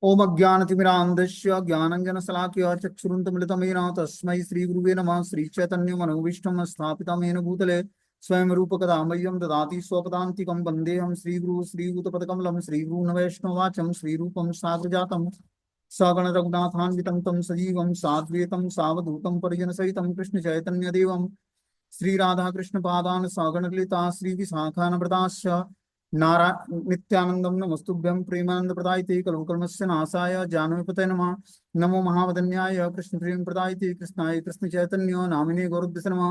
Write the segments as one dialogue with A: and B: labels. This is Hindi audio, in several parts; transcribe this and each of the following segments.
A: ओम अज्ञानतिमिरान्धस्य ज्ञानञ्जनशलाकया चक्षुरुन्मिलितमेन तस्मै श्रीगुरुवे नमः। श्रीचैतन्यमनोभीष्टं स्थापितमेन भूतले स्वयं रूपकदा मह्यं ददाति स्वपदान्तिकं वन्देऽहं श्रीगुरु श्रीयुतपदकमलं श्रीगुरून् श्रीरूपं साग्रजातं सगण रघुनाथान्वितं तं सजीवं साद्वैतं सावधूतं परिजनसहितं कृष्णचैतन्यदेवं श्रीराधाकृष्णपादान् सगणललिता श्रीविशाखान्विताश्च नारा नित्यानंदम नमस्तुभ्यं प्रेमानंद प्रदायते कलुकल्मस्य नाशाय जानवीपते नमः। नमो महावदन्याय कृष्ण प्रेम प्रदायते कृष्णाय कृष्ण चैतन्य नामिने गौरद्वस नमः।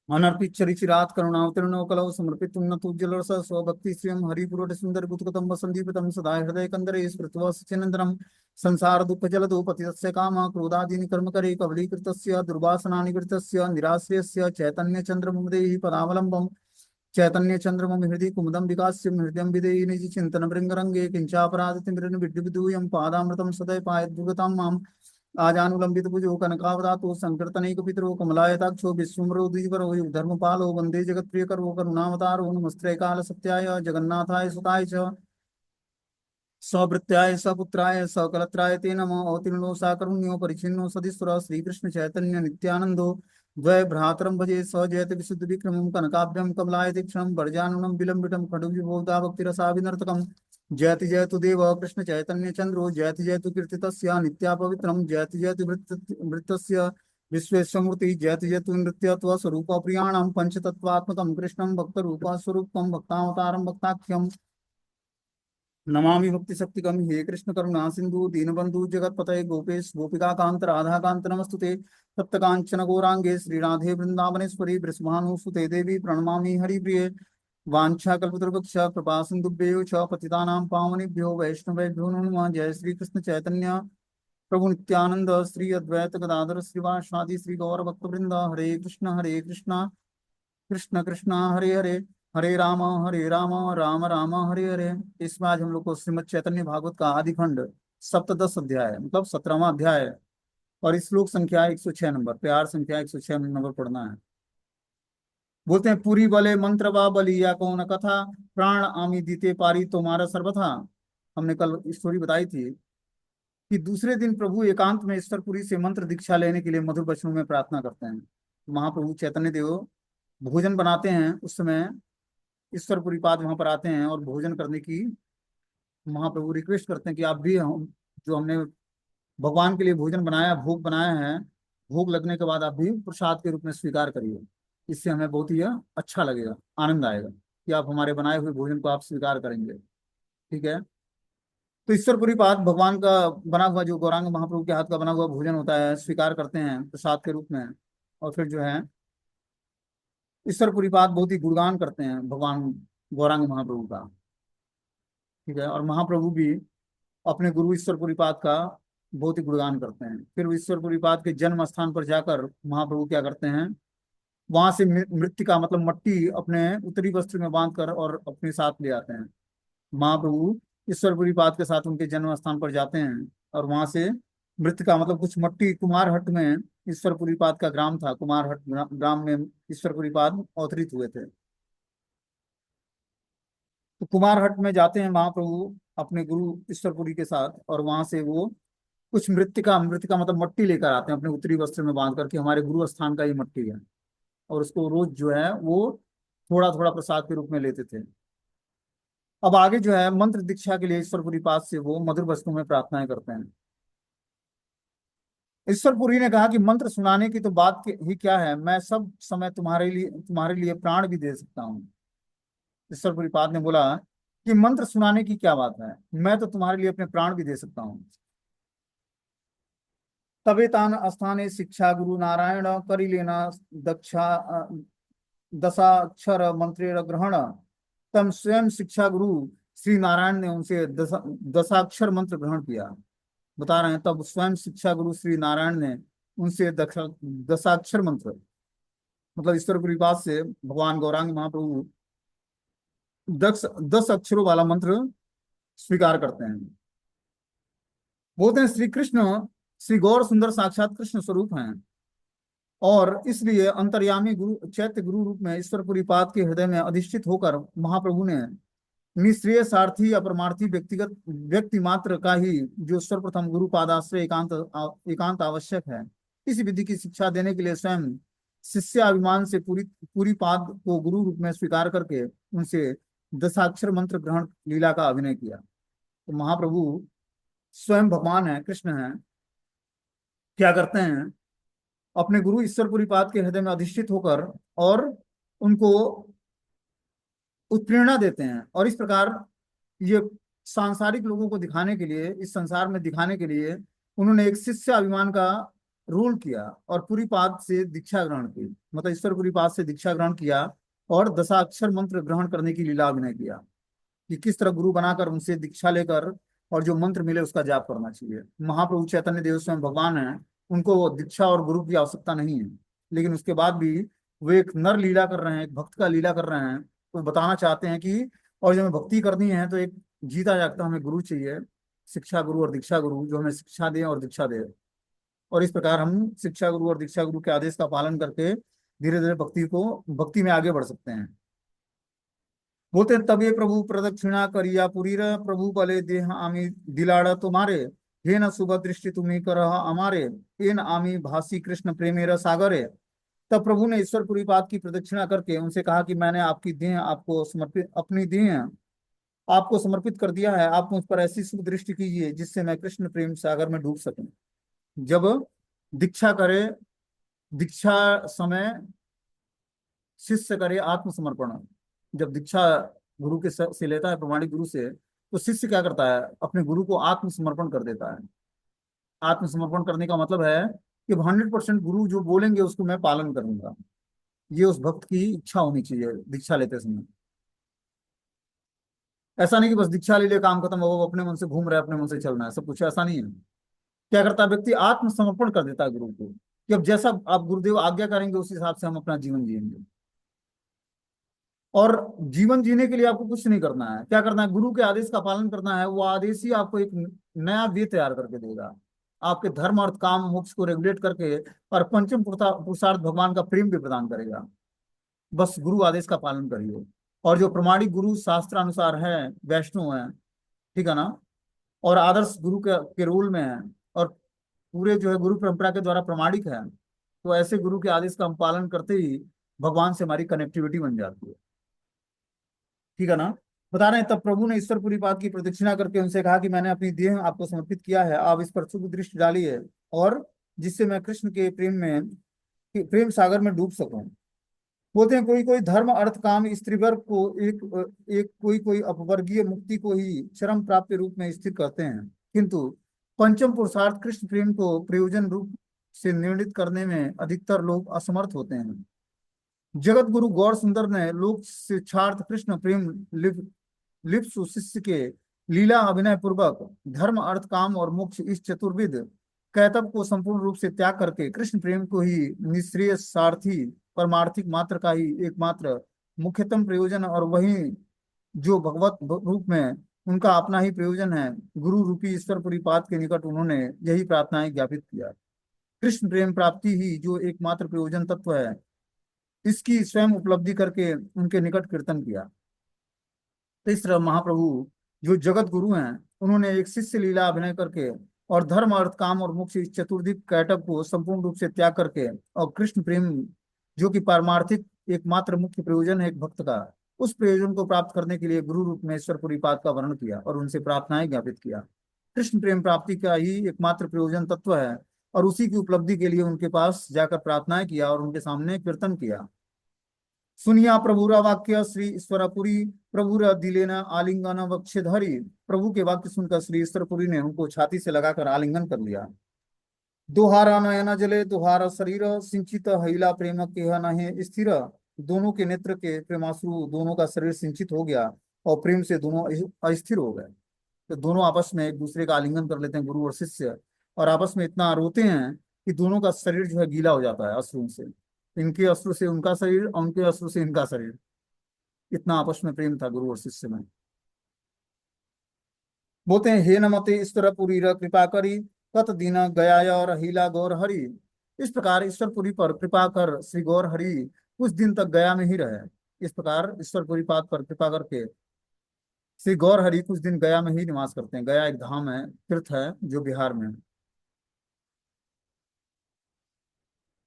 A: अनर्पित चरिचिरात करुणावतीर्णो कलौ समर्पित उन्नतोज्ज्वल स्वभक्ति श्रियं हरिपुरोट सुंदर गुतकतम वसंदीपितम सदा हृदय कंदरे स्मृत्वा सचिनंदनम संसार दुःख जलदो पतितस्य काम क्रोधादीनि कर्म करे कबलीकृतस्य दुर्वासनानि कृतस्य निराश्रयस्य चैतन्य चंद्रमुदेहि पदावलंबम चैतन्य चंद्रमं हृदि कुमुदं विकास्य हृदय विदेहि निज चिंतन भृंगरंगे किंचापराधितिमिरन विद्युविदूयं पादामृतं सदैव पायद्भुगतां माम् आजानुलंबित भुजो कनकावदातो संकीर्तनैक पितरो कमलायताक्षो विश्वम्भरो द्विजवरो धर्मपालो वंदे जगत्प्रियकरो करुणावतारो नमस्ते काल सत्याय जगन्नाथाय सुताय च सवृत्याय सपुत्राय सकलत्राय ते नमः। अवतीर्णो साकरुण्यो परिच्छिन्नो सदीश्वर श्रीकृष्ण चैतन्य नित्यानंदो द्वय भ्रातरं भजे स जयति विशुद्ध विक्रमं कनकाभ्यं कमलाय तीक्षणं वर्जानुनं विलंबितं खडुविभोक्ता भक्तिरसाभिनर्तकं जयति जयतु देव कृष्ण चैतन्य चंद्रो जयति जयतु कीर्तितस्य नित्या पवित्रं जयति जयतु वृत्तस्य विश्वेशमूर्ति जयति जयतु नृत्यत्व स्वरूप प्रियाणां पंचतत्वात्मकं कृष्णं भक्तरूप स्वरूपं भक्तावतारं भक्ताख्यं नमामि भक्ति शक्तिकम हे कृष्ण करुणा सिंधु दीनबंधु जगतपतये गोपेश गोपिका कांत राधा कांत नमस्तुते तप्त कांचन गौरांगे श्रीराधे वृंदावनेश्वरी वृषभानुसुते देवी प्रणमामि हरिप्रिये वाञ्छाकल्पतरुभ्यश्च कृपा सिन्धुभ्यो च पतितानां पावनेभ्यो वैष्णवेभ्यो नमो नमः। जय श्री कृष्ण चैतन्य प्रभु नित्यानंद श्री अद्वैत गदाधर श्रीवासादि श्री गौर भक्तवृंद हरे कृष्ण कृष्ण कृष्ण हरे हरे हरे राम राम राम हरे हरे। इसमें आज हम लोग को श्रीमद् चैतन्य भागवत का आदि खंड सप्तदश अध्याय मतलब 17वां अध्याय और इस श्लोक संख्या 106 नंबर प्यार संख्या 106 नंबर पढ़ना है। बोलते हैं पूरी बले मंत्र बा बली या कौन कथा प्राण आमी दीते पारी तुम्हारा सर्वथा। हमने कल स्टोरी बताई थी कि दूसरे दिन प्रभु एकांत में ईश्वरपुरी से मंत्र दीक्षा लेने के लिए मधुर वचनों में प्रार्थना करते हैं। महाप्रभु चैतन्य देव भोजन बनाते हैं, उस समय ईश्वरपुरी पाद वहां पर आते हैं और भोजन करने की महाप्रभु रिक्वेस्ट करते हैं कि आप भी जो हमने भगवान के लिए भोजन बनाया भोग बनाया है, भोग लगने के बाद आप भी प्रसाद के रूप में स्वीकार करिए। इससे हमें बहुत ही अच्छा लगेगा, आनंद आएगा कि आप हमारे बनाए हुए भोजन को आप स्वीकार करेंगे। ठीक है, तो ईश्वरपुरी पाद भगवान का बना हुआ जो गौरांग महाप्रभु के हाथ का बना हुआ भोजन होता है स्वीकार करते हैं प्रसाद के रूप में। और फिर जो है ईश्वरपुरी पाद बहुत ही गुणगान करते हैं भगवान गौरांग महाप्रभु का। ठीक है, और महाप्रभु भी अपने गुरु ईश्वरपुरी पाद का बहुत ही गुणगान करते हैं। फिर ईश्वरपुरी पाद के जन्म स्थान पर जाकर महाप्रभु क्या करते हैं, वहां से मृत्तिका मतलब मट्टी अपने उत्तरी वस्त्र में बांध कर और अपने साथ ले आते हैं। महाप्रभु ईश्वरपुरी पाद के साथ उनके जन्म स्थान पर जाते हैं और वहां से मृतिका मतलब कुछ मट्टी कुमारहट्ट में ईश्वरपुरी पाद का ग्राम था, कुमारहट्ट ग्राम में ईश्वरपुरी पाद अवतरित हुए थे। तो कुमारहट्ट में जाते हैं महाप्रभु अपने गुरु ईश्वरपुरी के साथ और वहां से वो कुछ मृतिका मृतिका मतलब मट्टी लेकर आते हैं अपने उत्तरी वस्त्र में बांध करके, हमारे गुरु स्थान का ये मट्टी है। और उसको रोज जो है वो थोड़ा थोड़ा प्रसाद के रूप में लेते थे। अब आगे जो है मंत्र दीक्षा के लिए ईश्वरपुरी पाद से वो मधुर वस्तु में प्रार्थनाएं करते हैं। ईश्वरपुरी ने कहा कि मंत्र सुनाने की तो बात ही क्या है, मैं सब समय तुम्हारे लिए प्राण भी दे सकता हूँ। ईश्वरपुरी पाद ने बोला कि मंत्र सुनाने की क्या बात है, मैं तो तुम्हारे लिए अपने प्राण भी दे सकता हूँ। तबे तान स्थाने शिक्षा गुरु नारायण करी लेना दक्षा दशाक्षर मंत्रेर ग्रहण। तम स्वयं शिक्षा गुरु श्री नारायण ने उनसे दशाक्षर मंत्र ग्रहण किया। बता रहे हैं तब स्वयं शिक्षा गुरु श्री नारायण ने उनसे दशाक्षर मंत्र मतलब ईश्वरपुरी पाद से भगवान गौरांग महाप्रभु 10 अक्षरों वाला मंत्र स्वीकार करते हैं। बोलते हैं श्री कृष्ण श्री गौर सुंदर साक्षात कृष्ण स्वरूप हैं और इसलिए अंतर्यामी गुरु चैत्य गुरु रूप में ईश्वरपुरी पाद के हृदय में अधिष्ठित होकर महाप्रभु ने निश्रेय सारथी अपरमार्थी व्यक्तिगत व्यक्ति मात्र का ही जो सर्वप्रथम गुरु पादाश्रय एकांत आवश्यक है। इस विधि की शिक्षा देने के लिए स्वयं शिष्य अभिमान से पूरी पूरी पाद को गुरु रूप में स्वीकार करके उनसे दशाक्षर मंत्र ग्रहण लीला का अभिनय किया। तो महाप्रभु स्वयं भगवान है, कृष्ण है, क्या करते हैं, अपने गुरु ईश्वरपुरी पाद के हृदय में अधिष्ठित होकर और उनको उत्प्रेरणा देते हैं। और इस प्रकार ये सांसारिक लोगों को दिखाने के लिए, इस संसार में दिखाने के लिए उन्होंने एक शिष्य अभिमान का रोल किया और पूरी पाद से दीक्षा ग्रहण की, मतलब ईश्वर पूरी पाद से दीक्षा ग्रहण किया और दशाक्षर मंत्र ग्रहण करने की लीला अभिनय किया कि किस तरह गुरु बनाकर उनसे दीक्षा लेकर और जो मंत्र मिले उसका जाप करना चाहिए। महाप्रभु चैतन्य देव स्वयं भगवान है, उनको दीक्षा और गुरु की आवश्यकता नहीं है, लेकिन उसके बाद भी वे एक नर लीला कर रहे हैं, एक भक्त का लीला कर रहे हैं। तो बताना चाहते हैं कि और जब हमें भक्ति करनी है तो एक जीता जागता हमें गुरु चाहिए, शिक्षा गुरु और दीक्षा गुरु, जो हमें शिक्षा दे और दीक्षा दे। और इस प्रकार हम शिक्षा गुरु और दीक्षा गुरु के आदेश का पालन करके धीरे धीरे भक्ति में आगे बढ़ सकते हैं। बोलते हैं, तब ये प्रभु प्रदक्षिणा करिया पुरी रे, प्रभु बले देह आमी दिलाड़ा तुम्हारे, हे न शुभ दृष्टि तुम्ही कर हमारे, एन आमी भासी कृष्ण प्रेमेर सागरे। तब प्रभु ने ईश्वरपुरी पाद की प्रदक्षिणा करके उनसे कहा कि मैंने आपकी देह आपको समर्पित, अपनी देह आपको समर्पित कर दिया है। आप मुझ पर ऐसी शुभ दृष्टि कीजिए जिससे मैं कृष्ण प्रेम सागर में डूब सकूं। जब दीक्षा करे, दीक्षा समय शिष्य करे आत्मसमर्पण। जब दीक्षा गुरु के से लेता है, प्रमाणिक गुरु से, तो शिष्य क्या करता है, अपने गुरु को आत्मसमर्पण कर देता है। आत्मसमर्पण करने का मतलब है कि 100% गुरु जो बोलेंगे उसको मैं पालन करूंगा। ये उस भक्त की इच्छा होनी चाहिए दीक्षा लेते समय। ऐसा नहीं कि बस दीक्षा ले लिया काम खत्म हो, अपने मन से घूम रहा है, अपने मन से चल रहा है, सब कुछ ऐसा नहीं है। क्या करता है व्यक्ति, आत्मसमर्पण कर देता है गुरु को कि अब जैसा आप गुरुदेव आज्ञा करेंगे उस हिसाब से हम अपना जीवन जिएंगे। और जीवन जीने के लिए आपको कुछ नहीं करना है, क्या करना है, गुरु के आदेश का पालन करना है। वो आदेश ही आपको एक नया वे तैयार करके देगा, आपके धर्म अर्थ काम मोक्ष को रेगुलेट करके, और पंचम पुरुषार्थ भगवान का प्रेम भी प्रदान करेगा। बस गुरु आदेश का पालन करिए। और जो प्रमाणिक गुरु शास्त्र अनुसार है, वैष्णव है, ठीक है ना, और आदर्श गुरु के रोल में है, और पूरे जो है गुरु परंपरा के द्वारा प्रमाणिक है, तो ऐसे गुरु के आदेश का हम पालन करते ही भगवान से हमारी कनेक्टिविटी बन जाती है। ठीक है ना। बता रहे हैं, तब प्रभु ने ईश्वरपुरी पाद की प्रदक्षिणा करके उनसे कहा कि मैंने अपनी देह आपको समर्पित किया है, आप इस पर शुभ दृष्टि डालिए और जिससे मैं कृष्ण के प्रेम सागर में डूब सकूं। बोलते हैं, कोई कोई धर्म अर्थ काम स्त्री वर्ग को एक कोई कोई अपवर्गीय मुक्ति को ही चरम प्राप्त के रूप में स्थिर करते हैं, किंतु पंचम पुरुषार्थ कृष्ण प्रेम को प्रयोजन रूप से निर्णित करने में अधिकतर लोग असमर्थ होते हैं। जगत गुरु गौर सुंदर ने लोक शिक्षार्थ कृष्ण प्रेम लिप्सु शिष्य के लीला अभिनय पूर्वक धर्म अर्थ काम और मोक्ष इस चतुर्विध कैतव को संपूर्ण रूप से त्याग करके कृष्ण प्रेम को ही निश्रेय सारथी परमार्थिक मात्र का ही एकमात्र मुख्यतम प्रयोजन, और वही जो भगवत रूप में उनका अपना ही प्रयोजन है, गुरु रूपी ईश्वरपुरी पाद के निकट उन्होंने यही प्रार्थनाएं ज्ञापित किया। कृष्ण प्रेम प्राप्ति ही जो एकमात्र प्रयोजन तत्व है, इसकी स्वयं उपलब्धि करके उनके निकट कीर्तन किया। तो इस तरह महाप्रभु जो जगत गुरु हैं, उन्होंने एक शिष्य लीला अभिनय करके और धर्म अर्थ काम और मोक्ष इस चतुर्दिक कैटब को संपूर्ण रूप से त्याग करके और कृष्ण प्रेम जो कि पारमार्थिक एकमात्र मुख्य प्रयोजन है एक भक्त का, उस प्रयोजन को प्राप्त करने के लिए गुरु रूप में ईश्वरपुरी पाद का वर्णन किया और उनसे प्रार्थनाएं ज्ञापित किया। कृष्ण प्रेम प्राप्ति का ही एकमात्र प्रयोजन तत्व है और उसी की उपलब्धि के लिए उनके पास जाकर प्रार्थनाएं किया और उनके सामने कीर्तन किया। सुनिया प्रभुरा वाक्य श्री ईश्वरपुरी प्रभुरा दिलेना आलिंगन वक्षधरी। प्रभु के वाक्य सुनकर श्री ईश्वरपुरी ने उनको छाती से लगाकर आलिंगन कर लिया। दोहारा नयन जले दोहारा शरीर सिंचित हिला प्रेम के नहे स्थिर। दोनों के नेत्र के प्रेमाश्रु, दोनों का शरीर सिंचित हो गया और प्रेम से दोनों अस्थिर हो गए। तो दोनों आपस में एक दूसरे का आलिंगन कर लेते हैं, गुरु और शिष्य, और आपस में इतना रोते हैं कि दोनों का शरीर जो है गीला हो जाता है अश्रु से। इनके अश्रु से उनका शरीर और उनके अश्रु से इनका शरीर, इतना आपस में प्रेम था गुरु और शिष्य में। बोलते हैं, हे नमते ईश्वरपुरी कृपा करी कत दीन गया और हीला गौर हरि। इस प्रकार ईश्वरपुरी पर कृपा कर श्री गौर हरि कुछ दिन तक गया में ही रहे। इस प्रकार ईश्वरपुरी पाद पर कृपा करके श्री गौर हरि कुछ दिन गया में ही निवास करते हैं। गया एक धाम है, तीर्थ है जो बिहार में है।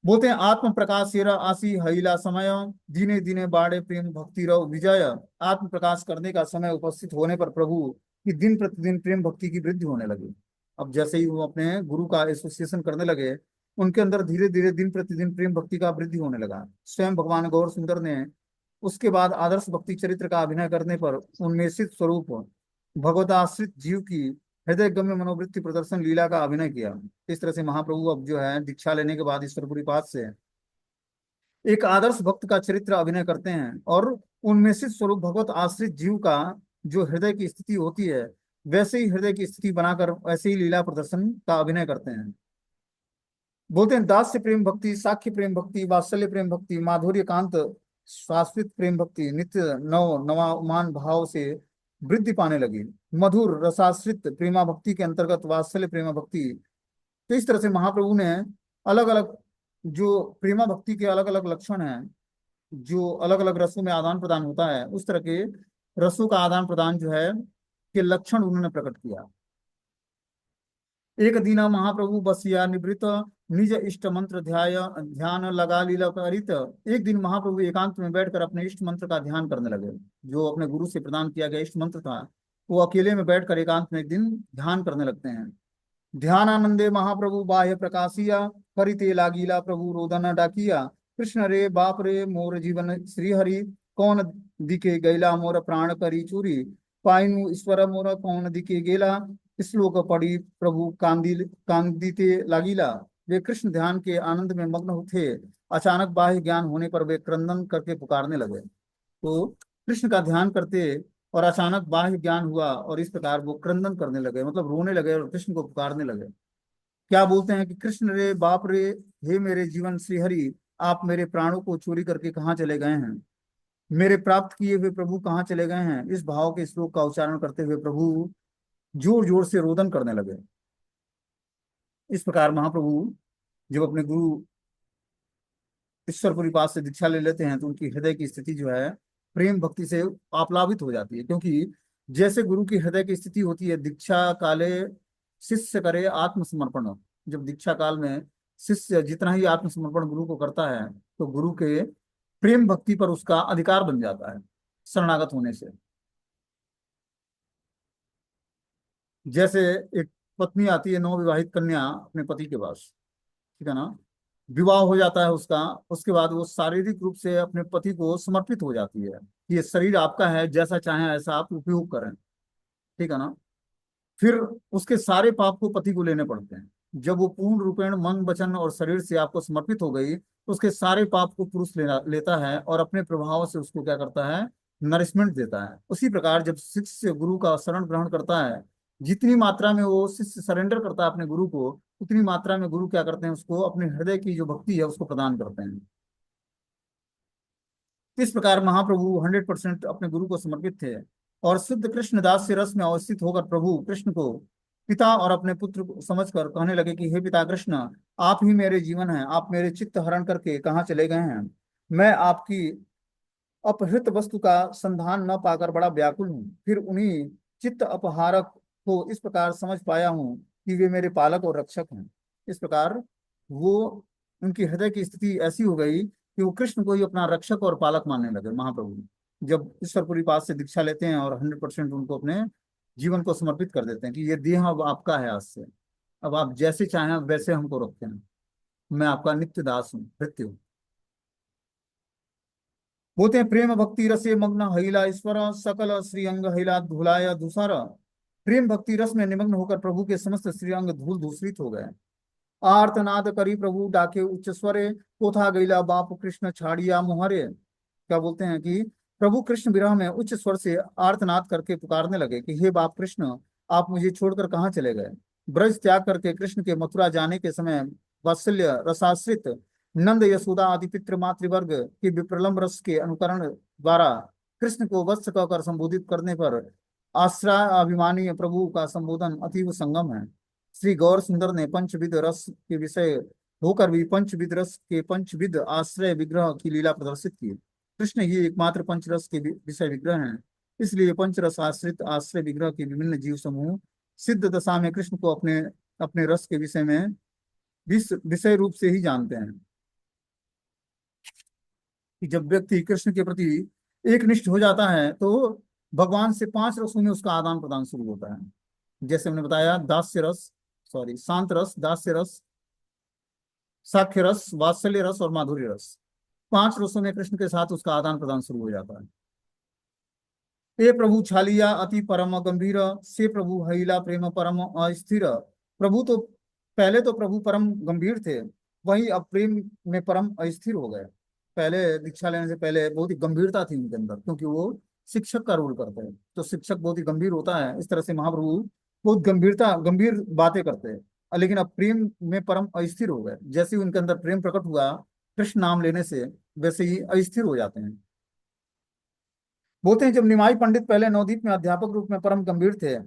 A: बोलते हैं आत्म प्रकाश आसी हईला समय, दिने दिने बाड़े प्रेम भक्ति रहो विजय। आत्म प्रकाश करने का समय उपस्थित होने पर प्रभु की दिन प्रतिदिन प्रेम भक्ति की वृद्धि होने लगी। अब जैसे ही वो अपने गुरु का एसोसिएशन करने लगे, उनके अंदर धीरे धीरे दिन प्रतिदिन प्रेम भक्ति का वृद्धि होने लगा। स्वयं भगवान गौर सुंदर ने उसके बाद आदर्श भक्ति चरित्र का अभिनय करने पर उन्मेषित स्वरूप भगवदाश्रित जीव की हृदय गम्य मनोवृत्ति प्रदर्शन लीला का अभिनय किया। इस तरह से महाप्रभु अब जो है दीक्षा लेने के बाद ईश्वरपुरी पाद से एक आदर्श भक्त का चरित्र अभिनय करते हैं और उन्मेषित स्वरूप भगवत आश्रित जीव का जो हृदय की स्थिति होती है, वैसे ही हृदय की स्थिति बनाकर वैसे ही लीला प्रदर्शन का अभिनय करते हैं। बोलते हैं दास्य प्रेम भक्ति, साख्य प्रेम भक्ति, वात्सल्य प्रेम भक्ति, माधुर्य कांत शाश्वत प्रेम भक्ति नित्य नव नवामान भाव से वृद्धि पाने लगी। मधुर रसाश्रित प्रेमा भक्ति के अंतर्गत वात्सल्य प्रेमा भक्ति। तो इस तरह से महाप्रभु ने अलग अलग जो प्रेमा भक्ति के अलग अलग लक्षण हैं, जो अलग अलग रसों में आदान प्रदान होता है, उस तरह के रसों का आदान प्रदान जो है के लक्षण उन्होंने प्रकट किया। एक दीना महाप्रभु बसिया निवृत्त, निज इष्ट मंत्र ध्यान लगा लीला करित। एक दिन महाप्रभु एकांत में बैठकर अपने इष्ट मंत्र का ध्यान करने लगे। जो अपने गुरु से प्रदान किया गया इष्ट मंत्र था, वो अकेले में बैठकर एकांत में एक दिन ध्यान करने लगते हैं। ध्यानानंदे महाप्रभु बाह्य प्रकाशिया, करिते लागीला प्रभु रोदन डाकिया। कृष्ण रे बाप रे मोर जीवन श्रीहरि, कौन दिके गैला मोर प्राण करी चूरी। पाइनु ईश्वर मोर कौन दिके गेला, श्लोक पढ़ी प्रभु कांदिते लागिला। वे कृष्ण ध्यान के आनंद में मग्न थे। अचानक बाह्य ज्ञान होने पर वे क्रंदन करके पुकारने लगे। तो कृष्ण का ध्यान करते और अचानक बाह्य ज्ञान हुआ और इस प्रकार वो क्रंदन करने लगे, मतलब रोने लगे और कृष्ण को पुकारने लगे। क्या बोलते हैं कि कृष्ण रे बाप रे, हे मेरे जीवन श्रीहरि, आप मेरे प्राणों को चोरी करके कहाँ चले गए हैं। मेरे प्राप्त किए हुए प्रभु कहाँ चले गए हैं। इस भाव के श्लोक का उच्चारण करते हुए प्रभु जोर जोर से रोदन करने लगे। इस प्रकार महाप्रभु जब अपने गुरु ईश्वरपुरी पास से दीक्षा ले लेते हैं तो उनकी हृदय की स्थिति जो है प्रेम भक्ति से आप्लावित हो जाती है। क्योंकि जैसे गुरु की हृदय की स्थिति होती है, दीक्षा काले शिष्य करे आत्मसमर्पण। जब दीक्षा काल में शिष्य जितना ही आत्मसमर्पण गुरु को करता है, तो गुरु के प्रेम भक्ति पर उसका अधिकार बन जाता है शरणागत होने से। जैसे एक पत्नी आती है, नवविवाहित कन्या अपने पति के पास, ठीक है ना, विवाह हो जाता है उसका, उसके बाद वो शारीरिक रूप से अपने पति को समर्पित हो जाती है कि ये शरीर आपका है, जैसा चाहे ऐसा आप उपयोग करें, ठीक है ना। फिर उसके सारे पाप को पति को लेने पड़ते हैं। जब वो पूर्ण रूपेण मन वचन और शरीर से आपको समर्पित हो गई, तो उसके सारे पाप को पुरुष लेता है और अपने प्रभाव से उसको क्या करता है, नरिशमेंट देता है। उसी प्रकार जब शिष्य गुरु का शरण ग्रहण करता है, जितनी मात्रा में वो शिष्य सरेंडर करता है अपने गुरु को, उतनी मात्रा में गुरु क्या करते हैं, उसको अपने हृदय की जो भक्ति है उसको प्रदान करते हैं। इस प्रकार महाप्रभु 100% अपने गुरु को समर्पित थे और शुद्ध कृष्ण दास से रस में अवस्थित होकर प्रभु कृष्ण को पिता और अपने पुत्र को समझकर कहने लगे कि हे पिता कृष्ण, आप ही मेरे जीवन हैं। आप मेरे चित्त हरण करके कहाँ चले गए हैं। मैं आपकी अपहृत वस्तु का संधान न पाकर बड़ा व्याकुल हूँ। फिर उन्हीं चित्त अपहारक को इस प्रकार समझ पाया हूँ कि वे मेरे पालक और रक्षक हैं। इस प्रकार वो उनकी हृदय की स्थिति ऐसी हो गई कि वो कृष्ण को ही अपना रक्षक और पालक मानने लगे। महाप्रभु जब ईश्वरपुरी पास से दीक्षा लेते हैं और 100% उनको अपने जीवन को समर्पित कर देते हैं कि ये देह अब आपका है, आज से अब आप जैसे चाहें वैसे हमको रखते हैं, मैं आपका नित्य दास हूँ, भृत्य हूँ। बोलते हैं प्रेम भक्ति रसे मग्न हईला ईश्वर, सकल श्रीअंग हईला धुलाया धूसर। प्रेम भक्ति रस में निमग्न होकर प्रभु के समस्त श्रीअंग धूल धूसरित हो गए। आर्तनाद करी प्रभु डाके उच्च स्वरे, कोथा गैला बाप कृष्ण छाड़िया मुहरे। क्या बोलते हैं कि प्रभु कृष्ण विरह में उच्च स्वर से आर्तनाद करके पुकारने लगे कि हे बाप कृष्ण, आप मुझे छोड़कर कहाँ चले गए। ब्रज त्याग करके कृष्ण के मथुरा जाने के समय वात्सल्य रसाश्रित नंद यशोदा आदि पितृ मातृवर्ग के विप्रलंब रस के अनुकरण द्वारा कृष्ण को वत्स कहकर संबोधित करने पर आश्रय अभिमानी प्रभु का संबोधन अतीव संगम है। श्री गौर सुंदर ने पंचविध रस के विषय होकर भी पंचविध रस के पंचविध आश्रय विग्रह की लीला प्रदर्शित की। कृष्ण ही एकमात्र पंचरस के विषय विग्रह हैं। इसलिए पंचरस आश्रित आश्रय विग्रह के विभिन्न जीव समूह सिद्ध दशा में कृष्ण को अपने अपने रस के विषय में विषय रूप से ही जानते हैं। कि जब व्यक्ति कृष्ण के प्रति एक निष्ठ हो जाता है तो भगवान से 5 रसों में उसका आदान प्रदान शुरू होता है। जैसे हमने बताया, दास्य रस, सॉरी, शांत रस, दास्य रस, साख्य रस, वात्सल्य रस और माधुर्य रस, 5 रसों में कृष्ण के साथ उसका आदान प्रदान शुरू हो जाता है। हे प्रभु छालिया अति परम गंभीर, से प्रभु हईला प्रेम परम अस्थिर। प्रभु तो पहले तो प्रभु परम गंभीर थे, वही अब प्रेम में परम अस्थिर हो गए। पहले दीक्षा लेने से पहले बहुत ही गंभीरता थी उनके अंदर, क्योंकि वो शिक्षक का रोल करते हैं, तो शिक्षक बहुत ही गंभीर होता है। इस तरह से महाप्रभु बहुत गंभीर बातें करते हैं, लेकिन अब प्रेम में परम अस्थिर हो गए। जैसे ही उनके अंदर प्रेम प्रकट हुआ कृष्ण नाम लेने से, वैसे ही अस्थिर हो जाते हैं। बोलते हैं जब निमाई पंडित पहले नवदीप में अध्यापक रूप में परम गंभीर थे,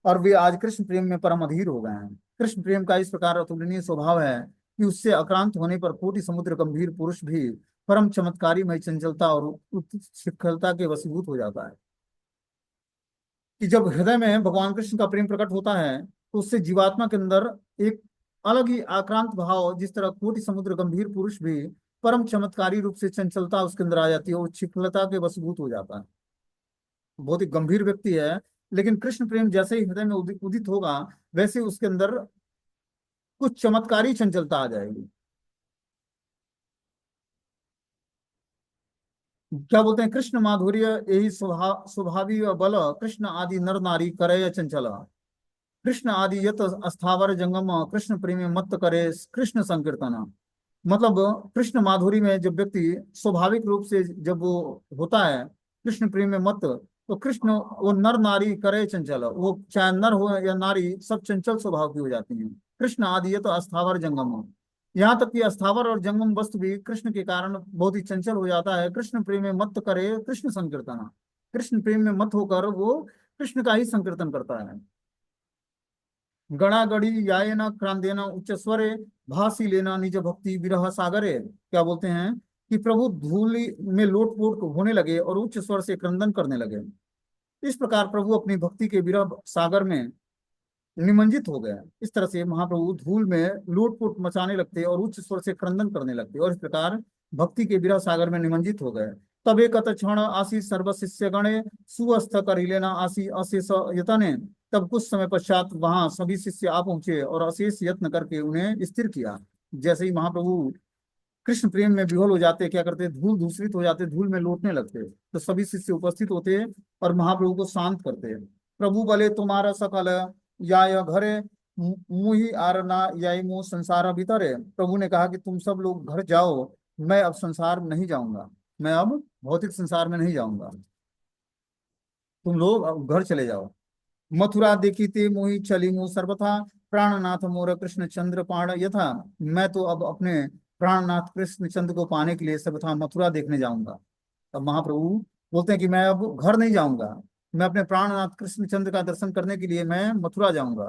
A: और वे आज कृष्ण प्रेम में परम अधीर हो गए हैं। कृष्ण प्रेम का इस प्रकार अतुलनीय स्वभाव है कि उससे आक्रांत होने पर कोटि समुद्र गंभीर पुरुष भी परम चमत्कारी मय चंचलता और शिखलता के वशीभूत हो जाता है। कि जब हृदय में भगवान कृष्ण का प्रेम प्रकट होता है तो उससे जीवात्मा के अंदर एक अलग ही आक्रांत भाव, जिस तरह कोटि समुद्र गंभीर पुरुष भी परम चमत्कारी रूप से चंचलता उसके अंदर आ जाती है और शिखलता के वशीभूत हो जाता है। बहुत ही गंभीर व्यक्ति है, लेकिन कृष्ण प्रेम जैसे ही हृदय में उदित होगा, वैसे उसके अंदर कुछ चमत्कारी चंचलता आ जाएगी। क्या बोलते हैं, कृष्ण माधुर्य यही स्वभावी बल, कृष्ण आदि नर नारी करे चंचल, कृष्ण आदि यत अस्थावर जंगम, कृष्ण प्रेम मत करे कृष्ण संकीर्तन। मतलब कृष्ण माधुरी में जब व्यक्ति स्वाभाविक रूप से जब वो होता है कृष्ण प्रेम में मत, तो कृष्ण वो नर नारी करे चंचल, वो चाहे नर हो या नारी सब चंचल स्वभाव की हो जाती हैं। कृष्ण आदि ये तो अस्थावर जंगम हो, यहाँ तक कि अस्थावर और जंगम वस्तु भी कृष्ण के कारण बहुत ही चंचल हो जाता है। कृष्ण प्रेम में मत करे कृष्ण संकीर्तन, कृष्ण प्रेम में मत होकर वो कृष्ण का ही संकीर्तन करता है। गणागढ़ी यायना क्रांदेना उच्च स्वरे, भासी लेना निज भक्ति विरह सागरे। क्या बोलते हैं कि प्रभु धूलि में लोटपोट होने लगे और उच्च स्वर से क्रंदन करने लगे। इस प्रकार प्रभु अपनी भक्ति के विरह सागर में निमज्जित हो गए। इस तरह से महाप्रभु धूल में लोटपोट मचाने लगते और उच्च स्वर से क्रंदन करने लगते, और इस प्रकार भक्ति के विरह सागर में निमज्जित हो गए। तब एक क्षण आशी सर्व शिष्य गणे, सुअस्थ कर लेना आशी अशेष यतने। तब कुछ समय पश्चात वहां सभी शिष्य आ पहुंचे और अशेष यत्न करके उन्हें स्थिर किया। जैसे ही महाप्रभु कृष्ण प्रेम में विह्वल हो जाते, क्या करते, धूल दूषित हो जाते, धूल में लौटने लगते, तो सभी शिष्य उपस्थित होते और महाप्रभु को शांत करते। प्रभु बोले तुम्हारा सकल या घरे मुहि आरना या मुँह संसार भीतर है। प्रभु ने कहा कि तुम सब लोग घर जाओ, मैं अब संसार में नहीं जाऊंगा, मैं अब भौतिक संसार में नहीं जाऊंगा, तुम लोग अब घर चले जाओ। मथुरा देखी ते मोहि चली मुँह सर्वथा, प्राणनाथ मोर कृष्ण चंद्र पाण यथा। मैं तो अब अपने प्राणनाथ कृष्ण चंद्र को पाने के लिए सर्वथा मथुरा देखने जाऊंगा। अब महाप्रभु बोलते हैं कि मैं अब घर नहीं जाऊंगा, मैं अपने प्राणनाथ कृष्ण चंद्र का दर्शन करने के लिए मैं मथुरा जाऊंगा।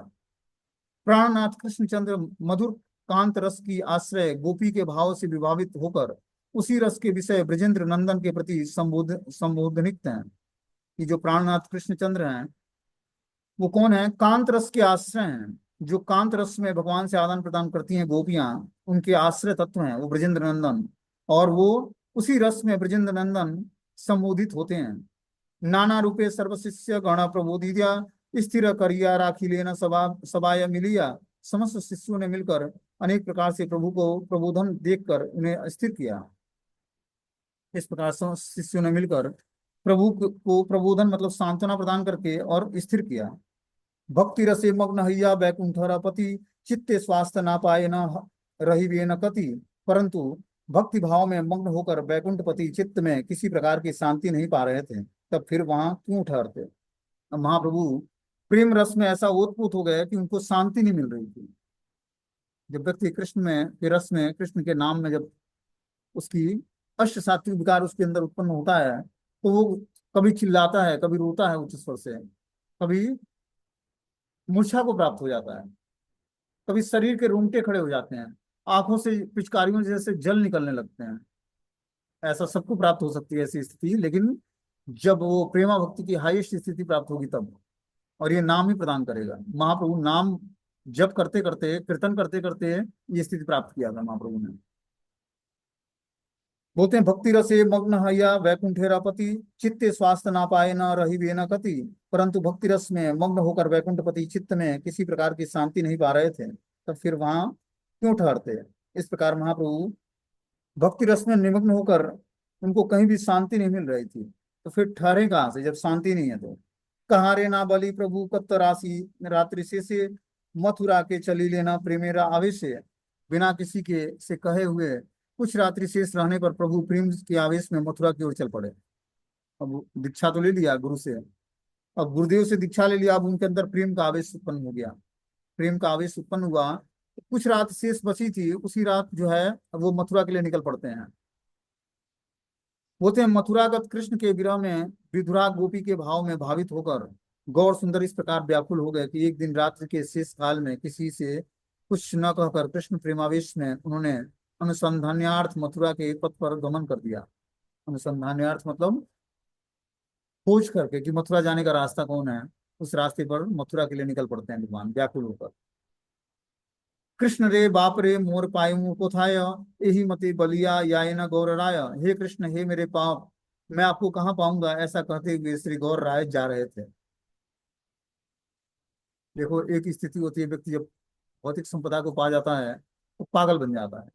A: प्राणनाथ कृष्णचंद्र मधुर कांत रस की आश्रय गोपी के भाव से विभावित होकर उसी रस के विषय ब्रजेंद्र नंदन के प्रति संबोधनित हैं। कि जो प्राणनाथ कृष्णचंद्र हैं वो कौन है, कांत रस के आश्रय हैं। जो कांत रस में भगवान से आदान प्रदान करती हैं गोपियां, उनके आश्रय तत्व हैं वो ब्रजेंद्र नंदन, और वो उसी रस में ब्रजेंद्र नंदन संबोधित होते हैं। नाना रूपे सर्व शिष्य गण प्रबोधिया, स्थिर करिया राखी लेना सबाय मिलिया। समस्त शिष्यों ने मिलकर अनेक प्रकार से प्रभु को प्रबोधन देकर उन्हें स्थिर किया। इस प्रकार समस्त शिष्यों ने मिलकर प्रभु को प्रबोधन मतलब सांत्वना प्रदान करके और स्थिर किया। भक्ति रसे मग्न हैया बैकुंठरपति, चित्ते स्वास्थ्य ना पाए न रही वे न कति। परंतु भक्ति भाव में मग्न होकर बैकुंठपति चित्त में किसी प्रकार की शांति नहीं पा रहे थे, तब फिर वहां क्यों ठहरते। अब महाप्रभु प्रेम रस में ऐसा ओतप्रोत हो गए कि उनको शांति नहीं मिल रही थी। जब व्यक्ति कृष्ण में के रस में, कृष्ण के नाम में जब उसकी अष्ट सात्विक विकार उसके अंदर उत्पन्न होता है, तो वो कभी चिल्लाता है, कभी रोता है उच्च स्वर से, कभी मूर्छा को प्राप्त हो जाता है, कभी शरीर के रोंगटे खड़े हो जाते हैं, आंखों से पिचकारियों जैसे जल निकलने लगते हैं। ऐसा सबको प्राप्त हो सकती है ऐसी स्थिति, लेकिन जब वो प्रेमा भक्ति की हाईएस्ट स्थिति प्राप्त होगी तब, और ये नाम ही प्रदान करेगा। महाप्रभु नाम जप करते करते, कीर्तन करते करते ये स्थिति प्राप्त किया था महाप्रभु ने। बोलते हैं भक्ति रसे मग्न हया वैकुंठे रपति, चित्ते स्वास्थ्य ना पाए न रही वे न कति। परंतु भक्ति रस में मग्न होकर वैकुंठपति चित्त में किसी प्रकार की शांति नहीं पा रहे थे, तब फिर वहां क्यों ठहरते। इस प्रकार महाप्रभु भक्ति रस में निमग्न होकर उनको कहीं भी शांति नहीं मिल रही थी, तो फिर ठहरे कहाँ से जब शांति नहीं है तो। कहाँ रे ना बलि प्रभु कत राशि रात्रि से मथुरा के चली लेना प्रेमेरा आवेश। बिना किसी के से कहे हुए कुछ रात्रि शेष रहने पर प्रभु प्रेम के आवेश में मथुरा की ओर चल पड़े। अब दीक्षा तो ले लिया गुरु से, अब गुरुदेव से दीक्षा ले लिया, अब उनके अंदर प्रेम का आवेश उत्पन्न हो गया। प्रेम का आवेश उत्पन्न हुआ, कुछ रात शेष बची थी, उसी रात जो है वो मथुरा के लिए निकल पड़ते हैं। बोलते हैं मथुरागत कृष्ण के विरह में विधुरा गोपी के भाव में भावित होकर गौर सुंदर इस प्रकार व्याकुल हो गए कि एक दिन रात्रि के शेष काल में किसी से कुछ न कहकर कृष्ण प्रेमावेश में उन्होंने अनुसंधान्यार्थ मथुरा के पथ पर गमन कर दिया। अनुसंधान्यार्थ मतलब खोज करके कि मथुरा जाने का रास्ता कौन है, उस रास्ते पर मथुरा के लिए निकल पड़ते हैं भगवान व्याकुल होकर। कृष्ण रे बाप रे मोर पायु कोथाय, यही मति बलिया याय न गौर राय। हे कृष्ण हे मेरे पाप, मैं आपको कहाँ पाऊंगा, ऐसा कहते हुए श्री गौर राय जा रहे थे। देखो एक स्थिति होती है, व्यक्ति जब भौतिक संपदा को पा जाता है तो पागल बन जाता है।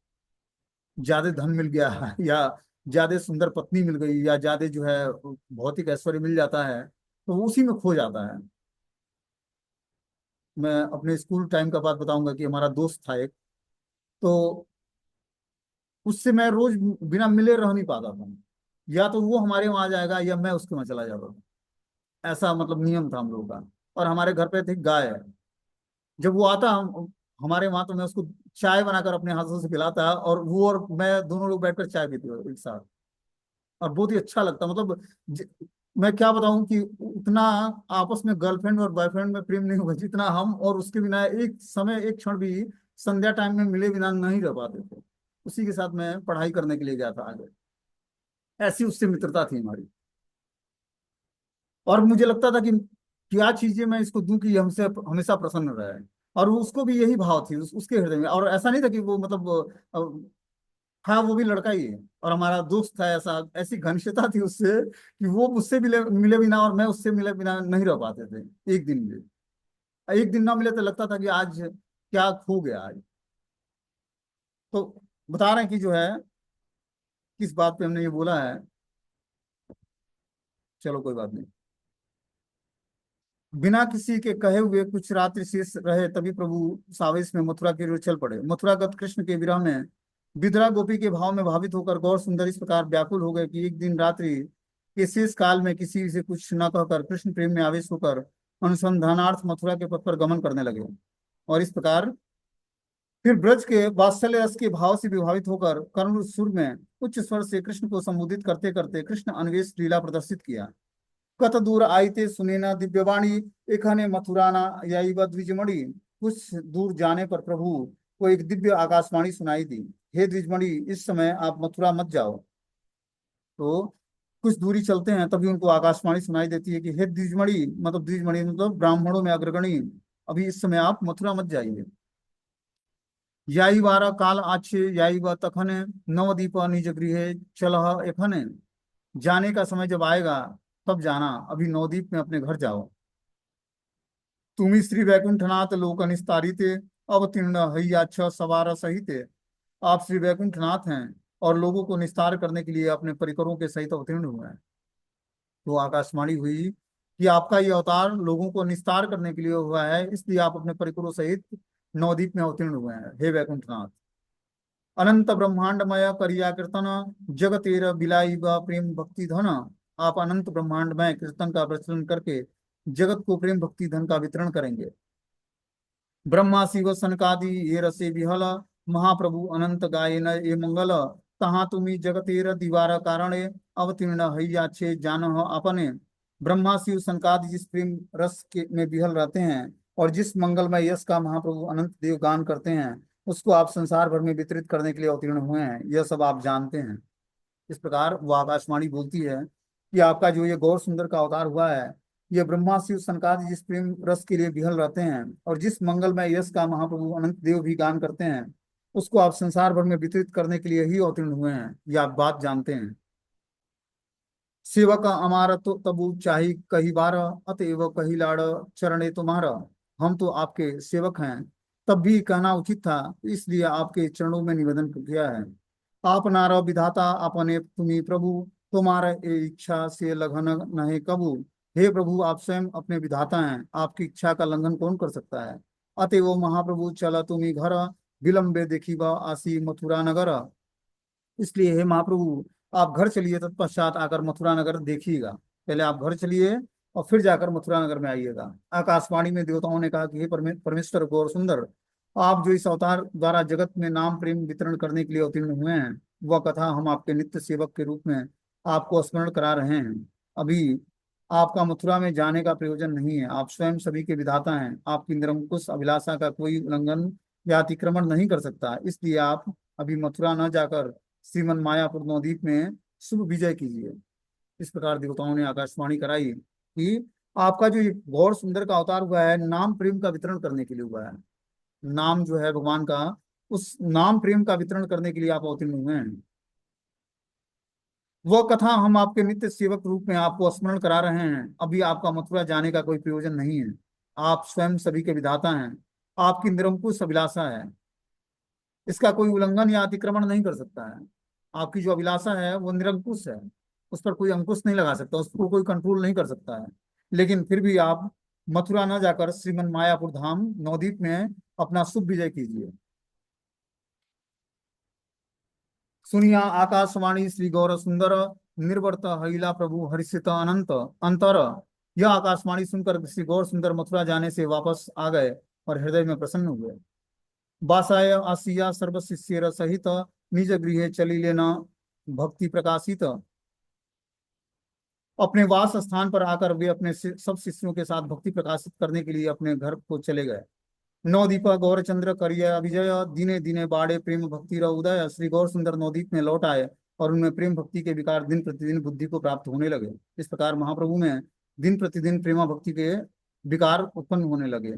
A: ज्यादा धन मिल गया या ज्यादा सुंदर पत्नी मिल गई या ज्यादा जो है भौतिक ऐश्वर्य मिल जाता है तो वो उसी में खो जाता है। मैं अपने स्कूल टाइम का बात बताऊंगा कि हमारा दोस्त था एक, तो उससे मैं रोज बिना मिले रह नहीं पाता था। या तो वो हमारे वहां आ जाएगा या मैं उसके वहां चला जाता था। ऐसा मतलब नियम था हम लोगों का। और हमारे घर पे थी गाय। जब वो आता हमारे वहां तो मैं उसको चाय बनाकर अपने हाथों से पिलाता, और वो और मैं दोनों लोग बैठकर चाय पीते हुए एक साथ। और बहुत ही अच्छा लगता मतलब ज, मैं क्या बताऊं कि उतना आपस में गर्लफ्रेंड और बॉयफ्रेंड में प्रेम नहीं होगा जितना हम और उसके बिना एक समय एक क्षण भी संध्या टाइम में मिले बिना नहीं रह पाते थे। उसी के साथ मैं पढ़ाई करने के लिए गया था आगे। ऐसी उससे मित्रता थी हमारी। और मुझे लगता था कि क्या चीजें मैं इसको दूं कि ये हमसे हमेशा प्रसन्न रहे। और उसको भी यही भाव थी उसके हृदय में। और ऐसा नहीं था कि वो मतलब हाँ वो भी लड़का ही है और हमारा दोस्त था, ऐसा ऐसी घनिष्ठता थी उससे कि वो मुझसे मिले मिले बिना और मैं उससे मिले बिना नहीं रह पाते थे एक दिन भी। एक दिन ना मिले तो लगता था कि आज क्या खो गया आज। तो बता रहे हैं कि जो है किस बात पे हमने ये बोला है। चलो कोई बात नहीं। बिना किसी के कहे हुए कुछ रात्रि शेष रहे, तभी प्रभु सावेश में मथुरा की ओर चल पड़े। मथुरागत कृष्ण के विरह में विदुरा गोपी के भाव में भावित होकर गौर सुंदर इस प्रकार व्याकुल हो गए कि एक दिन रात्रि के शेष काल में किसी से कुछ न कहकर कृष्ण प्रेम में आवेश होकर अनुसंधानार्थ मथुरा के पथ पर गमन करने लगे। और इस प्रकार फिर ब्रज के वात्सल्य रस के भाव से विभावित होकर करुण सुर में उच्च स्वर से कृष्ण को संबोधित करते करते कृष्ण अन्वेष लीला प्रदर्शित किया। कत दूर आईते सुनेना दिव्यवाणी, एखने मथुराना यही द्विजमणि। कुछ दूर जाने पर प्रभु को एक दिव्य आकाशवाणी सुनाई दी। हे द्विजमणि, इस समय आप मथुरा मत जाओ। तो कुछ दूरी चलते हैं तभी उनको आकाशवाणी सुनाई देती है कि हे द्विजमणि, मतलब द्विजमणि मतलब ब्राह्मणों में अग्रगणी, अभी इस समय आप मथुरा मत जाइए। याई वारा काल आछे याई व तखने, नवदीप निज गृह चलह एखने। जाने का समय जब आएगा तब जाना, अभी नवदीप में अपने घर जाओ। तुम श्री वैकुंठनाथ लोक निस्तारिते, अवतीर्ण हैया छ सवार सहिते। आप श्री वैकुंठनाथ हैं और लोगों को निस्तार करने के लिए अपने परिकरों के सहित अवतीर्ण हुए हैं। तो आकाशवाणी हुई कि आपका ये अवतार लोगों को निस्तार करने के लिए हुआ है, इसलिए आप अपने परिकरों सहित नवदीप में अवतीर्ण हुए हैं हे वैकुंठनाथ। अनंत ब्रह्मांडमय करिया कीर्तन, जगतेर बिलाई व प्रेम भक्ति धन। आप अनंत ब्रह्मांडमय कीर्तन का प्रचलन करके जगत को प्रेम भक्ति धन का वितरण करेंगे। ब्रह्मा शिव सनकादि ये रसे विहल, महाप्रभु अनंत गायन ये मंगल। तहाँ तुम्ही जगतेर दीवार कारणे, अवतीर्ण हैया छे जान अपने। ब्रह्मा शिव सनकादि जिस प्रेम रस के में विहल रहते हैं और जिस मंगलमय यश का महाप्रभु अनंत देव गान करते हैं, उसको आप संसार भर में वितरित करने के लिए अवतीर्ण हुए हैं, यह सब आप जानते हैं। इस प्रकार वो आकाशवाणी बोलती है कि आपका जो ये गौर सुंदर का अवतार हुआ है, ये ब्रह्मा शिव सनकादि जिस प्रेम रस के लिए विहल रहते हैं और जिस मंगलमय यश का महाप्रभु अनंत देव भी गान करते हैं, उसको आप संसार भर में वितरित करने के लिए ही अवतीर्ण हुए हैं, ये आप बात जानते हैं। सेवक हमारा तो तबु चाही कही बार, अतएव कही लाड़ चरणे तुम्हारा। हम तो आपके सेवक हैं, तब भी कहना उचित था, इसलिए आपके चरणों में निवेदन किया है। आप नारो विधाता अपने तुम्ही प्रभु, तुम्हारा ये इच्छा से लघन नहीं कबू। हे प्रभु, आप स्वयं अपने विधाता हैं, आपकी इच्छा का लंघन कौन कर सकता है। अतएव महाप्रभु चला तुम्ही घर, विलंबे देखी व आसी मथुरा नगर। इसलिए हे महाप्रभु, आप घर चलिए, तत्पश्चात आकर मथुरा नगर देखिएगा। पहले आप घर चलिए और फिर जाकर मथुरा नगर में आइएगा। आकाशवाणी में देवताओं ने कहा कि हे परमेश्वर गौर सुंदर, आप जो इस अवतार द्वारा जगत में नाम प्रेम वितरण करने के लिए अवतीर्ण हुए हैं, वह कथा हम आपके नित्य सेवक के रूप में आपको स्मरण करा रहे हैं। अभी आपका मथुरा में जाने का प्रयोजन नहीं है, आप स्वयं सभी के विधाता हैं, आपकी निरंकुश अभिलाषा का कोई उल्लंघन या अतिक्रमण नहीं कर सकता। इसलिए आप अभी मथुरा न जाकर श्रीमन मायापुर नवद्वीप में शुभ विजय कीजिए। इस प्रकार देवताओं ने आकाशवाणी कराई कि आपका जो ये गौर सुंदर का अवतार हुआ है, नाम प्रेम का वितरण करने के लिए हुआ है। नाम जो है भगवान का, उस नाम प्रेम का वितरण करने के लिए आप अवतीर्ण हुए हैं। वह कथा हम आपके नित्य सेवक रूप में आपको स्मरण करा रहे हैं। अभी आपका मथुरा जाने का कोई प्रयोजन नहीं है, आप स्वयं सभी के विधाता हैं, आपकी निरंकुश अभिलाषा है, इसका कोई उल्लंघन या अतिक्रमण नहीं कर सकता है। आपकी जो अभिलाषा है वो निरंकुश है, उस पर कोई अंकुश नहीं लगा सकता, उसको कोई कंट्रोल नहीं कर सकता है। लेकिन फिर भी आप मथुरा न जाकर श्रीमन मायापुर धाम नवद्वीप में अपना शुभ विजय कीजिए। सुनिया आकाशवाणी श्री गौर सुंदर, निर्वर्त हईला प्रभु हर्षित अनंत अंतर। यह आकाशवाणी सुनकर श्री गौर सुंदर मथुरा जाने से वापस आ गए और हृदय में प्रसन्न हुए। वासाय आसिया सर्व शिष्य सहित, निज गृह चली लेना भक्ति प्रकाशित। अपने वास स्थान पर आकर वे अपने सब शिष्यों के साथ भक्ति प्रकाशित करने के लिए अपने घर को चले गए। नवदीप गौरचंद्र करिय विजय, दिने दिने बाड़े प्रेम भक्ति र उदय। श्री गौर सुंदर नवदीप में लौट आए और उनमें प्रेम भक्ति के विकार दिन प्रतिदिन बुद्धि को प्राप्त होने लगे। इस प्रकार महाप्रभु में दिन प्रतिदिन प्रेमा भक्ति के विकार उत्पन्न होने लगे।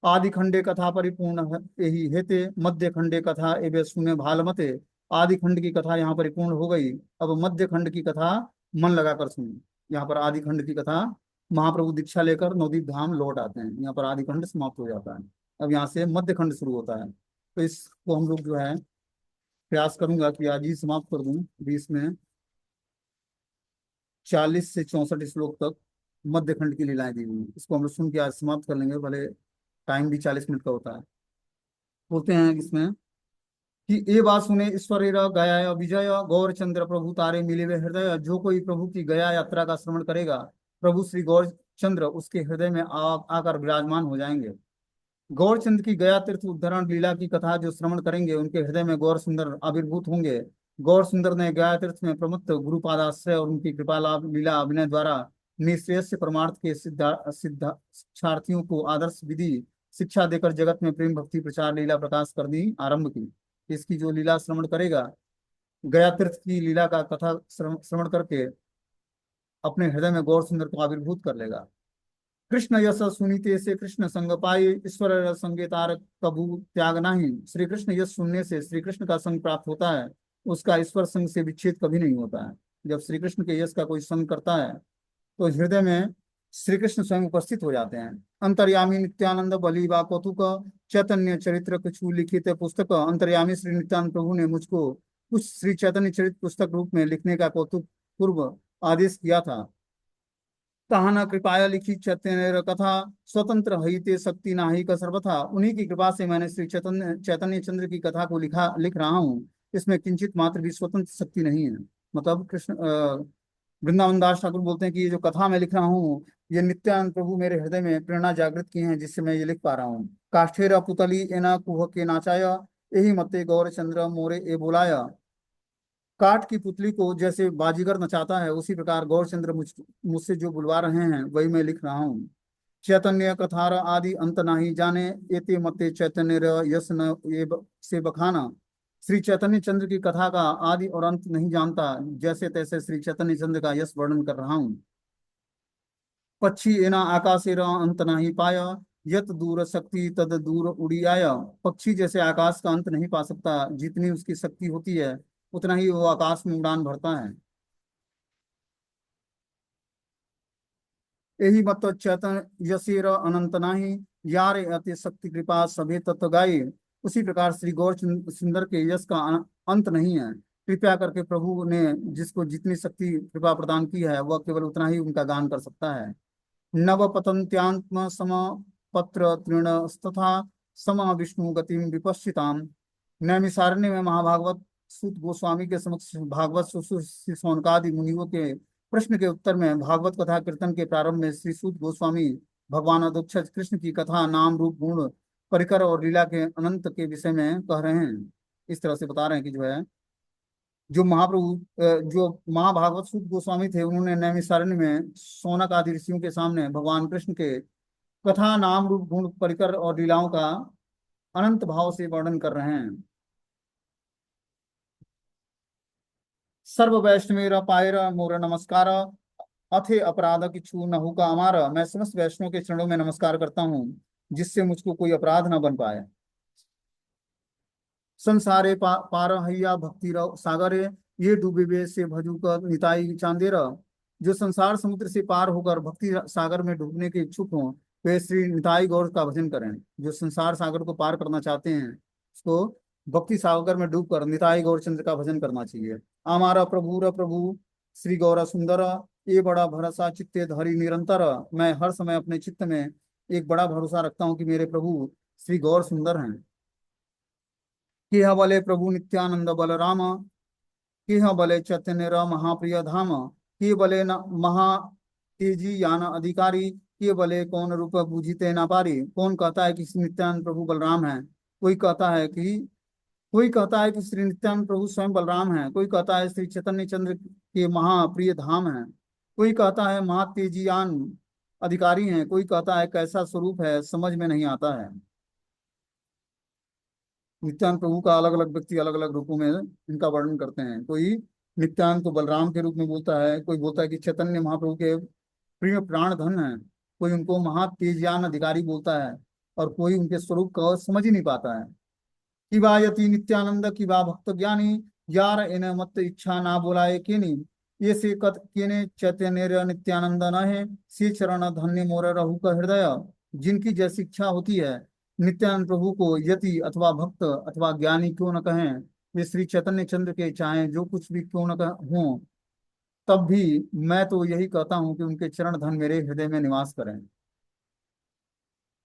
A: आदि खंडे कथा परिपूर्ण यही हेते, मध्य खंडे कथा एवं सुने भालमते। आदि खंड की कथा यहाँ परिपूर्ण हो गई, अब मध्य खंड की कथा मन लगाकर सुनिए। यहाँ पर आदि खंड की कथा, महाप्रभु दीक्षा लेकर नवदीप धाम लौट आते हैं, यहाँ पर आदि खंड समाप्त हो जाता है। अब यहाँ से मध्य खंड शुरू होता है। तो इसको हम लोग जो है प्रयास करूंगा कि आज ही समाप्त कर दूं। बीच में 40 से 64 श्लोक तक मध्य खंड की लीलाएं दी हुई हैं। इसको हम लोग सुन के आज समाप्त कर लेंगे, भले टाइम भी 40 मिनट का होता है। बोलते हैं इसमें कि ये बात सुने ईश्वर गया विजय, गौर चंद्र प्रभु तारे मिले वे हृदय। जो कोई प्रभु की गया यात्रा का श्रवण करेगा, प्रभु श्री गौर चंद्र उसके हृदय में आकर विराजमान हो जाएंगे। गौरचंद की गया तीर्थ उद्धरण लीला की कथा जो श्रवण करेंगे, उनके हृदय में गौर सुंदर आविर्भूत होंगे। गौर सुंदर ने गया तीर्थ में प्रमुख गुरुपादाश्रय और उनकी कृपा लाभ लीला अभिनय द्वारा निश्रेयस परमार्थ के शिक्षार्थियों को आदर्श विधि शिक्षा देकर जगत में प्रेम भक्ति प्रचार लीला प्रकाश कर दी आरंभ की। इसकी जो लीला श्रवण करेगा, गया तीर्थ की लीला का कथा श्रवण करके अपने हृदय में गौर सुंदर को आविर्भूत कर लेगा। कृष्ण यश सुनीते से कृष्ण संग पाए, ईश्वर संगे तारक कबू त्याग नहीं। श्री कृष्ण यश सुनने से श्री कृष्ण का संग प्राप्त होता है, उसका ईश्वर संग से विच्छेद कभी नहीं होता है। जब श्री कृष्ण के यश का कोई संग करता है तो हृदय में श्री कृष्ण स्वयं उपस्थित हो जाते हैं। अंतर्यामी नित्यानंद बलि वा कौतुक, चैतन्य चरित्र कुछ लिखित पुस्तक। अंतर्यामी श्री नित्यानंद प्रभु ने मुझको कुछ श्री चैतन्य चरित्र पुस्तक रूप में लिखने का कौतुक पूर्व आदेश किया था। कहाना कृपाया लिखी चैतन्य कथा, स्वतंत्र हईते शक्ति नाही का सर्वथा। उन्हीं की कृपा से मैंने श्री चैतन्य चैतन्य चंद्र की कथा को लिख रहा हूँ। इसमें किंचित मात्र भी स्वतंत्र शक्ति नहीं है। मतलब कृष्ण वृंदावन दास ठाकुर बोलते हैं कि ये जो कथा मैं लिख रहा हूँ, ये नित्यानंद प्रभु मेरे हृदय में प्रेरणा जागृत की है, जिससे मैं ये लिख पा रहा हूँ। काष्ठेर पुतली एना कुह के नाचाया, यही मते गौर चंद्र मोरे ए बुलाया। काठ की पुतली को जैसे बाजीगर नचाता है, उसी प्रकार गौरचंद्र मुझसे जो बुलवा रहे हैं वही मैं लिख रहा हूँ। चैतन्य कथार आदि अंत नाही जाने, एते मते चैतन्य यस न ये से बखाना। श्री चैतन्य चंद्र की कथा का आदि और अंत नहीं जानता, जैसे तैसे श्री चैतन्य चंद्र का यश वर्णन कर रहा हूँ। पक्षी एना आकाशेर अंत नहीं पाया, यत दूर शक्ति तद दूर उड़ी आया। पक्षी जैसे आकाश का अंत नहीं पा सकता, जितनी उसकी शक्ति होती है उतना ही वो आकाश में उड़ान भरता है। यही मत चैतन्य यशेर अनंत नाही, यार अति शक्ति कृपा सभे तत्व गाये। उसी प्रकार श्री गौर सुंदर के यश का अंत नहीं है। कृपया करके प्रभु ने जिसको जितनी शक्ति कृपा प्रदान की है वह केवल उतना ही उनका गान कर सकता है। नव पतंत्यात्म सम पत्र तृणस्तथा समा विष्णु गतिम विपश्चिताम। नैमिषारण्य में महाभागवत सूत गोस्वामी के समक्ष भागवत श्री सौनकादि मुनियों के प्रश्न के उत्तर में भागवत कथा कीर्तन के प्रारंभ में श्री सूत गोस्वामी भगवान अधोक्षज कृष्ण की कथा नाम रूप गुण परिकर और लीला के अनंत के विषय में कह रहे हैं। इस तरह से बता रहे हैं कि जो है जो महाप्रभु जो महाभागवत सूत गोस्वामी थे, उन्होंने नैमिषारण्य में शौनक आदि ऋषियों के सामने भगवान कृष्ण के कथा नाम रूप गुण परिकर और लीलाओं का अनंत भाव से वर्णन कर रहे हैं। सर्व वैष्णवेर पायर मोर नमस्कार, अथे अपराध किछु न होगा हमारा। मैं समस्त वैष्णव के चरणों में नमस्कार करता हूँ, जिससे मुझको कोई अपराध न बन पाए। संसारे पार हैया भक्ति सागरे, ये डूबे वे से भजू का निताई चांदेरा। जो संसार समुद्र से पार होकर भक्ति सागर में डूबने के इच्छुक हों, वे श्री निताई गौर का भजन करें। जो संसार सागर को पार करना चाहते हैं उसको भक्ति सागर में डूबकर निताई गौर चंद्र का भजन करना चाहिए। हमारा प्रभु प्रभु श्री गौरा सुंदर, ये बड़ा भरोसा चित्ते धरी निरंतर। मैं हर समय अपने चित्त में एक बड़ा भरोसा रखता हूँ कि मेरे प्रभु श्री गौर सुंदर हैं। केह बले प्रभु नित्यानंद बलराम, केह बले चैतन्य महाप्रिय धाम। के बले न महा तेजी यान अधिकारी, के बले कौन रूप बूझिते ना पारी। कौन कहता है कि श्री नित्यानंद प्रभु बलराम है? कोई कहता है कि श्री नित्यानंद प्रभु स्वयं बलराम है। कोई कहता है श्री चैतन्य चंद्र के महाप्रिय धाम है। कोई कहता है महातेजियान अधिकारी हैं। कोई कहता है कैसा स्वरूप है, समझ में नहीं आता है। नित्यानंद प्रभु का अलग अलग व्यक्ति अलग अलग रूपों में इनका वर्णन करते हैं। कोई नित्यानंद को बलराम के रूप में बोलता है, कोई बोलता है कि चैतन्य महाप्रभु के प्रिय प्राण धन है, कोई उनको महातेजयान अधिकारी बोलता है, और कोई उनके स्वरूप का समझ ही नहीं पाता है। कि बा यति नित्यानंद की बा भक्त ज्ञानी, यार इन मत इच्छा ना बोलाए केनी। ये से कत केने चैतन्य नित्यानंद न है, से चरण धन्य मोर रहु का हृदय। जिनकी जैसी इच्छा होती है नित्यानंद प्रभु को यति अथवा भक्त अथवा ज्ञानी क्यों न कहें, वे श्री चैतन्य चंद्र के चाहे जो कुछ भी क्यों न हों, तब भी मैं तो यही कहता हूं कि उनके चरण धन मेरे हृदय में निवास करें।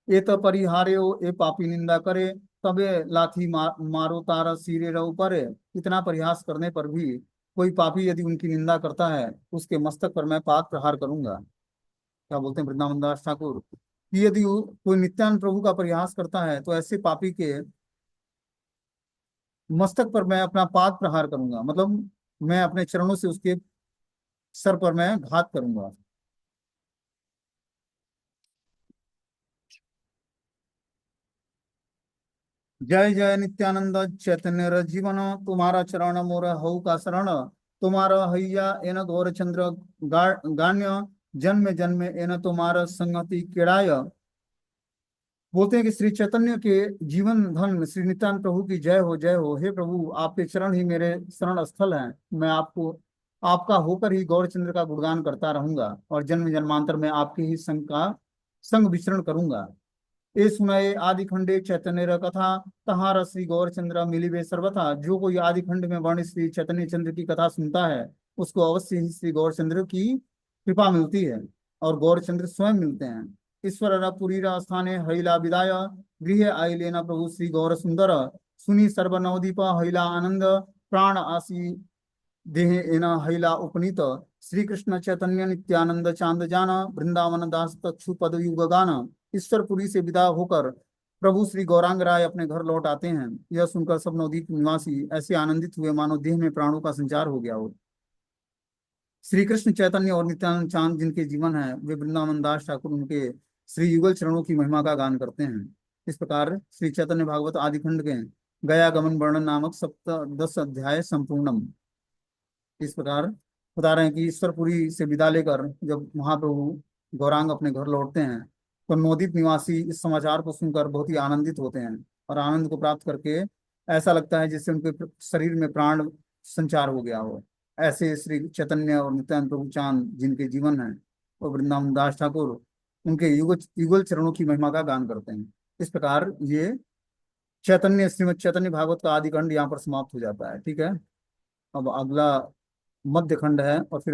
A: ये तो परिहार्यो ए पापी निंदा करे, तबे लाठी मारो तारा सिरे रहो परे। इतना परिहास करने पर भी कोई पापी यदि उनकी निंदा करता है, उसके मस्तक पर मैं पाद प्रहार करूंगा। क्या बोलते हैं वृंदावन दास ठाकुर कि यदि कोई नित्यानंद प्रभु का परिहास करता है तो ऐसे पापी के मस्तक पर मैं अपना पाद प्रहार करूंगा, मतलब मैं अपने चरणों से उसके सर पर मैं घात करूंगा। जय जय नित्यानंद चैतन्य जीवन, तुम्हारा चरण मोर हऊ का शरण। तुम्हारा हैया एन गौर चंद्र गान्य, जन्म जन्म एन तुम्हारा संगति केड़ाय। बोलते हैं कि श्री चैतन्य के जीवन धन श्री नित्यानंद प्रभु की जय हो, जय हो। हे प्रभु, आपके चरण ही मेरे शरण स्थल हैं। मैं आपको आपका होकर ही गौरचंद्र का गुणगान करता रहूंगा और जन्म जन्मांतर में आपके ही संग विचरण करूंगा। ए सुनाए आदि खंडे चैतन्य कथा, तहार श्री गौरचंद्र मिलिवे सर्वथा। जो कोई आदि खंड में वर्ण श्री चैतन्य चंद्र की कथा सुनता है उसको अवश्य ही श्री गौरचंद्र की कृपा मिलती है और गौरचंद्र स्वयं मिलते हैं। ईश्वर पुरी स्थाने हईला विदाय, गृह आई लेना प्रभु श्री गौर सुंदर। सुनी सर्वनवदीप हईला आनंद, प्राण आसी देह एना हईला उपनीत। श्री कृष्ण चैतन्य नित्यानंद चांद जाना, वृंदावन दास तक्षु पद युग गाना। ईश्वरपुरी से विदा होकर प्रभु श्री गौरांग राय अपने घर लौट आते हैं। यह सुनकर सब नवदीप निवासी ऐसे आनंदित हुए मानो देह में प्राणों का संचार हो गया हो। श्री कृष्ण चैतन्य और नित्यानंद चांद जिनके जीवन है, वे वृंदावन दास ठाकुर उनके श्री युगल चरणों की महिमा का गान करते हैं। इस प्रकार श्री चैतन्य भागवत आदि खंड के गया गमन वर्णन नामक सप्तदश अध्याय संपूर्णम। इस प्रकार बता रहे हैं कि ईश्वरपुरी से विदा लेकर जब महाप्रभु गौरांग अपने घर लौटते हैं तो नवद्वीप निवासी इस समाचार को सुनकर बहुत ही आनंदित होते हैं, और आनंद को प्राप्त करके ऐसा लगता है जैसे उनके शरीर में प्राण संचार हो गया हो। ऐसे श्री चैतन्य और नित्यानंद प्रभु चांद जिनके जीवन है, और वृंदावन दास ठाकुर उनके युगल युगल चरणों की महिमा का गान करते हैं। इस प्रकार ये चैतन्य श्रीमद् चैतन्य भागवत का आदि खंड यहाँ पर समाप्त हो जाता है। ठीक है, अब अगला मध्य खंड है, और फिर